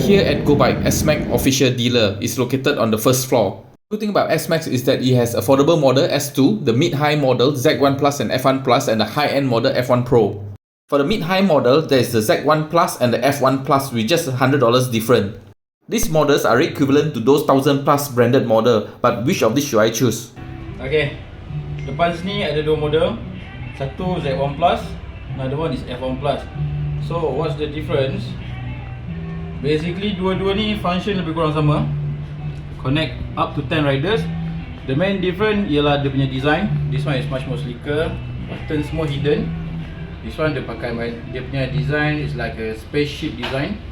here at Go Bike, Asmax official dealer is located on the first floor. The good thing about Asmax is that it has affordable model S2, the mid-high model Z1 Plus and F1 Plus, and the high-end model F1 Pro. For the mid-high model, there is the Z1 Plus and the F1 Plus with just $100 different. These models are equivalent to those 1000 plus branded model, but which of these should I choose? Okay, depan sini ada dua model. Satu Z1 Plus, another one is F1 Plus. So what's the difference? Basically dua-dua ni function lebih kurang sama. Connect up to 10 riders. The main difference ialah dia punya design. This one is much more sleeker. Button semua hidden. This one dia pakai, dia punya design is like a spaceship design.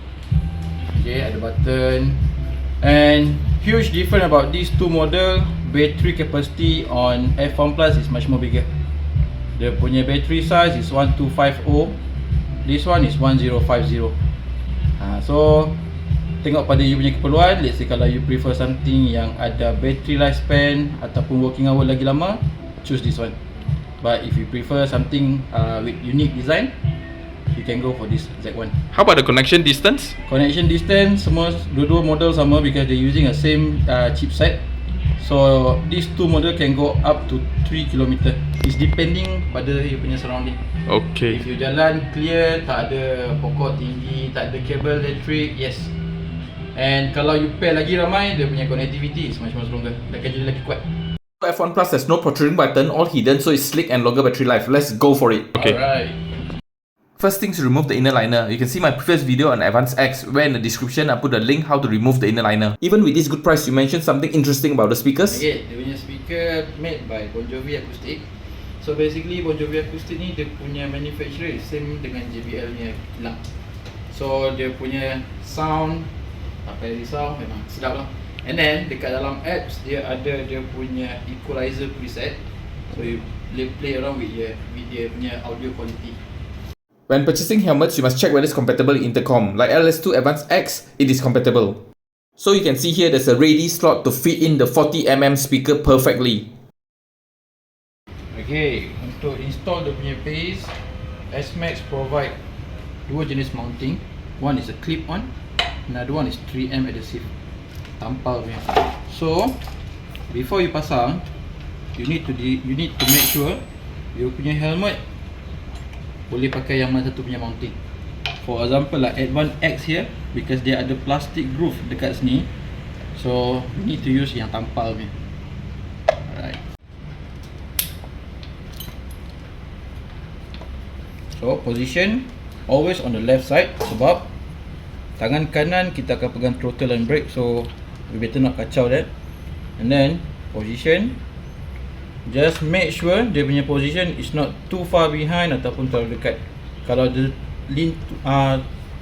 Okay, ada button. And huge difference about these two model, battery capacity on F1 Plus is much more bigger. Dia punya battery size is 1250. This one is 1050. So tengok pada you punya keperluan. Let's say kalau you prefer something yang ada battery lifespan ataupun working hour lagi lama, choose this one. But if you prefer something with unique design, you can go for this Z1. How about the connection distance? Connection distance, semua dua-dua model sama because they're using a same chipset. So these two model can go up to 3 km. It's depending pada you punya surrounding. Okay. If you jalan clear, tak ada pokok tinggi, tak ada kabel elektrik, yes. And kalau you pair lagi ramai, dia punya connectivity is much more stronger. Dia akan jadi lagi kuat. F1 Plus has no protruding button, all hidden, so it's slick and longer battery life. Let's go for it. Okay. Alright. First thing is remove the inner liner. You can see my previous video on Advanced X, where in the description I put a link how to remove the inner liner. Even with this good price, you mentioned something interesting about the speakers. Okay, dia punya speaker made by Bongiovi Acoustic. So basically Bongiovi Acoustic ni dia punya manufacturer same dengan JBL punya kilang. So dia punya sound, tak payah risau, memang sedap lah. And then dekat dalam apps dia ada dia punya equalizer preset. So you play around with dia punya audio quality. When purchasing helmets, you must check whether it's compatible with Intercom. Like LS2 Advanced X, it is compatible. So you can see here there's a ready slot to fit in the 40mm speaker perfectly. Okay, untuk install the punya base, Asmax provide dua jenis mounting. One is a clip-on, another one is 3M adhesive. Tampal punya. So, before you pasang, you need to make sure you punya helmet boleh pakai yang mana satu punya mounting. For example like Advanced X here, because dia ada plastic groove dekat sini, so you need to use yang tampal punya. Alright. So position always on the left side, sebab tangan kanan kita akan pegang throttle and brake, so we better not kacau that. And then position, just make sure dia punya position is not too far behind ataupun terlalu dekat. Kalau dia lean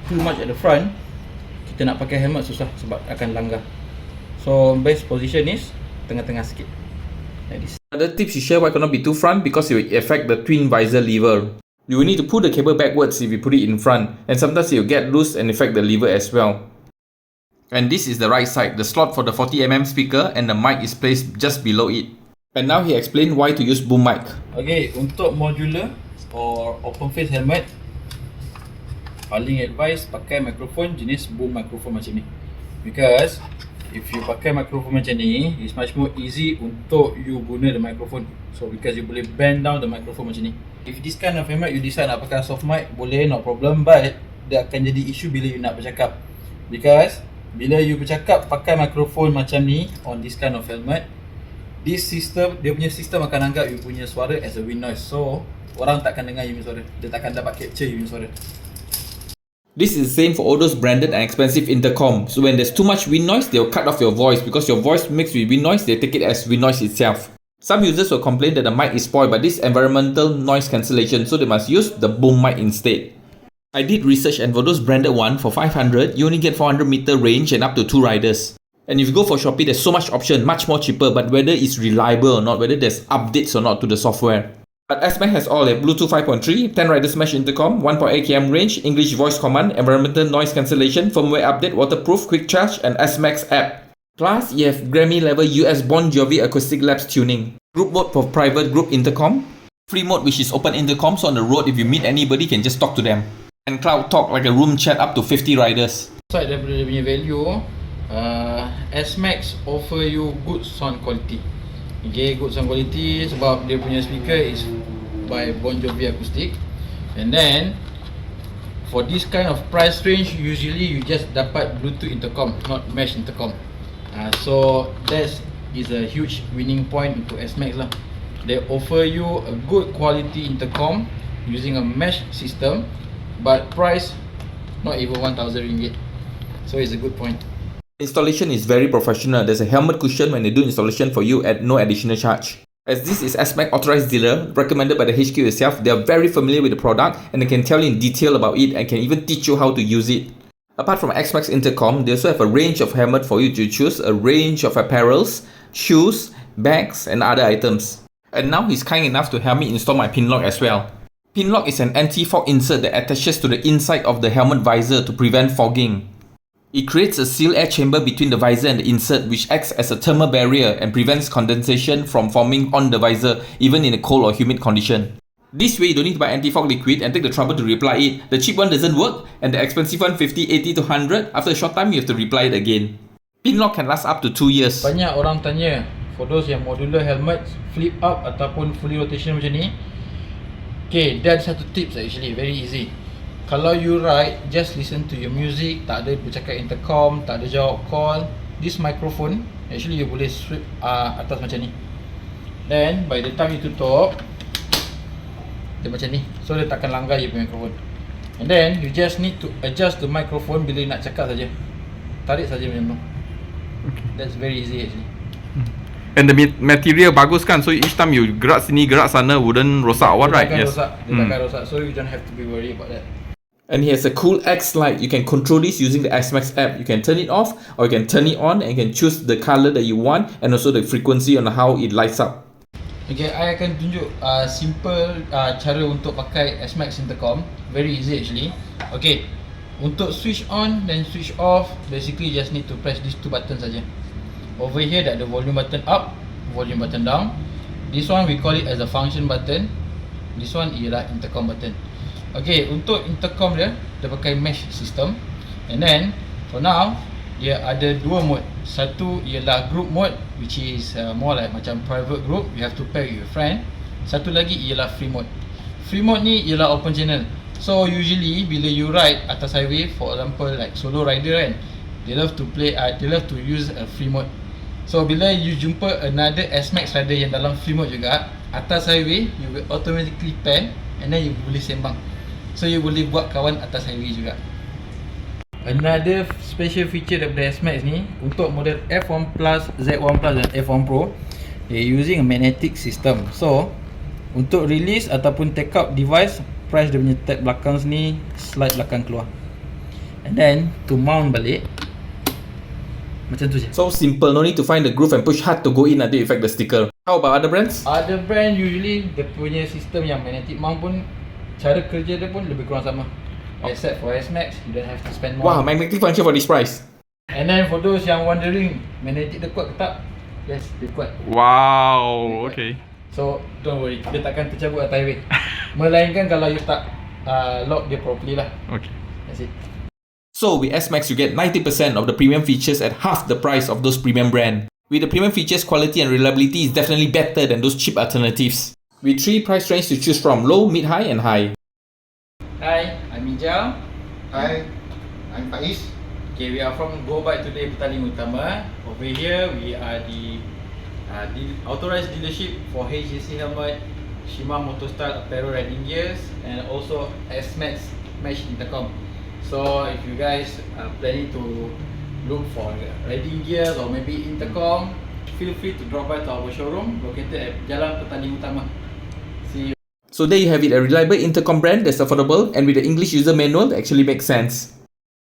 too much at the front, kita nak pakai helmet susah sebab akan langgar. So best position is tengah-tengah sikit, like this. Another tips you share why cannot be too front, because it will affect the twin visor lever. You will need to pull the cable backwards if you put it in front, and sometimes it will get loose and affect the lever as well. And this is the right side, the slot for the 40mm speaker, and the mic is placed just below it. And now he explained why to use boom mic. Okay, untuk modular or open face helmet, paling advice pakai mikrofon jenis boom microphone macam ni. Because if you pakai mikrofon macam ni, it's much more easy untuk you guna the microphone. So because you boleh bend down the microphone macam ni. If this kind of helmet you decide nak pakai soft mic, boleh, no problem. But dia akan jadi issue bila you nak bercakap. Because bila you bercakap pakai mikrofon macam ni on this kind of helmet, this system, dia punya sistem akan anggap you punya suara as a wind noise. So orang takkan dengar you punya suara. Dia takkan dapat capture you punya suara. This is the same for all those branded and expensive intercoms. So when there's too much wind noise, they'll cut off your voice, because your voice mixed with wind noise, they take it as wind noise itself. Some users will complain that the mic is spoiled by this environmental noise cancellation, so they must use the boom mic instead. I did research, and for those branded one, for 500, you only get 400 meter range and up to 2 riders. And if you go for Shopee, there's so much option, much more cheaper, but whether it's reliable or not, whether there's updates or not to the software. But Asmax has all, Bluetooth 5.3, 10 riders mesh intercom, 1.8 km range, English voice command, environmental noise cancellation, firmware update, waterproof, quick charge, and Asmax app. Plus, you have Grammy level US Bongiovi Acoustic Labs tuning. Group mode for private group intercom. Free mode, which is open intercom, so on the road if you meet anybody, you can just talk to them. And cloud talk, like a room chat up to 50 riders. Aside daripada dia punya value, Asmax offer you good sound quality. Okay, good sound quality sebab dia punya speaker is by Bongiovi Acoustic. And then for this kind of price range, usually you just dapat Bluetooth intercom, not mesh intercom. So that is a huge winning point untuk Asmax lah. They offer you a good quality intercom using a mesh system, but price not even 1,000 ringgit. So it's a good point. Installation is very professional. There's a helmet cushion when they do installation for you at no additional charge. As this is Asmax authorized dealer, recommended by the HQ itself, they are very familiar with the product and they can tell you in detail about it and can even teach you how to use it. Apart from Asmax Intercom, they also have a range of helmet for you to choose, a range of apparels, shoes, bags and other items. And now he's kind enough to help me install my pin lock as well. Pin lock is an anti-fog insert that attaches to the inside of the helmet visor to prevent fogging. It creates a sealed air chamber between the visor and the insert, which acts as a thermal barrier and prevents condensation from forming on the visor even in a cold or humid condition. This way you don't need to buy anti-fog liquid and take the trouble to reapply it. The cheap one doesn't work and the expensive one 50, 80 to 100, after a short time you have to reapply it again. Pin lock can last up to 2 years. Banyak orang tanya, for those yang modular helmet flip up ataupun fully rotational macam ni, okay, dan satu tips actually, very easy. Kalau you ride, just listen to your music, tak ada bercakap intercom, tak ada jawab call. This microphone, actually you boleh sweep atas macam ni. Then by the time you tutup, dia macam ni. So dia takkan langgar you punya microphone. And then you just need to adjust the microphone bila nak cakap saja. Tarik saja macam tu. That's very easy actually. And the material bagus kan, so each time you gerak sini gerak sana wouldn't rosak what, right? Yes. Dia takkan rosak, so you don't have to be worried about that. And he has a cool X light. You can control this using the Asmax app. You can turn it off or you can turn it on and you can choose the color that you want and also the frequency on how it lights up. Okay, I akan tunjuk simple cara untuk pakai Asmax Intercom. Very easy actually. Okay, untuk switch on dan switch off, basically you just need to press these two buttons saja. Over here that the volume button up, volume button down. This one we call it as a function button. This one ialah intercom button. Okay, untuk intercom dia pakai mesh system. And then for now dia ada dua mode. Satu ialah group mode, which is more like macam private group, you have to pair with your friend. Satu lagi ialah free mode. Free mode ni ialah open channel. So usually bila you ride atas highway, for example like solo rider kan, they love to use a free mode. So bila you jumpa another Asmax rider yang dalam free mode juga, atas highway you will automatically pan and then you boleh sembang. So you boleh buat kawan atas highway juga. Another special feature daripada Asmax ni, untuk model F1 Plus, Z1 Plus dan F1 Pro, they using a magnetic system. So untuk release ataupun take out device, press dia punya tab belakang ni, slide belakang keluar. And then to mount balik, macam tu je. So simple, no need to find the groove and push hard to go in until you effect the sticker. How about other brands? Other brand usually dia punya sistem yang magnetic mount pun, cara kerja dia pun lebih kurang sama. Except for Asmax, you don't have to spend more. Wow, magnetic function for this price. And then for those yang wondering, magnetic dia kuat ke tak? Yes, dia kuat. Wow, okay. So don't worry, dia takkan tercabut atas highway. Melainkan kalau you tak lock dia properly lah. Okay. That's it. So with Asmax you get 90% of the premium features at half the price of those premium brand. With the premium features, quality and reliability is definitely better than those cheap alternatives. With 3 price range to choose from: low, mid, high and high. Hi, I'm Ijal. Hi, I'm Faiz. Okay, we are from Go Bike Today Petaling Utama. Over here, we are the authorized dealership for HJC helmet, Shima Motorstyle apparel riding gears, and also Asmax mesh intercom. So if you guys are planning to look for riding gears or maybe intercom, feel free to drop by to our showroom located at Jalan Petaling Utama. See you. So there you have it, a reliable intercom brand that's affordable and with the English user manual that actually makes sense.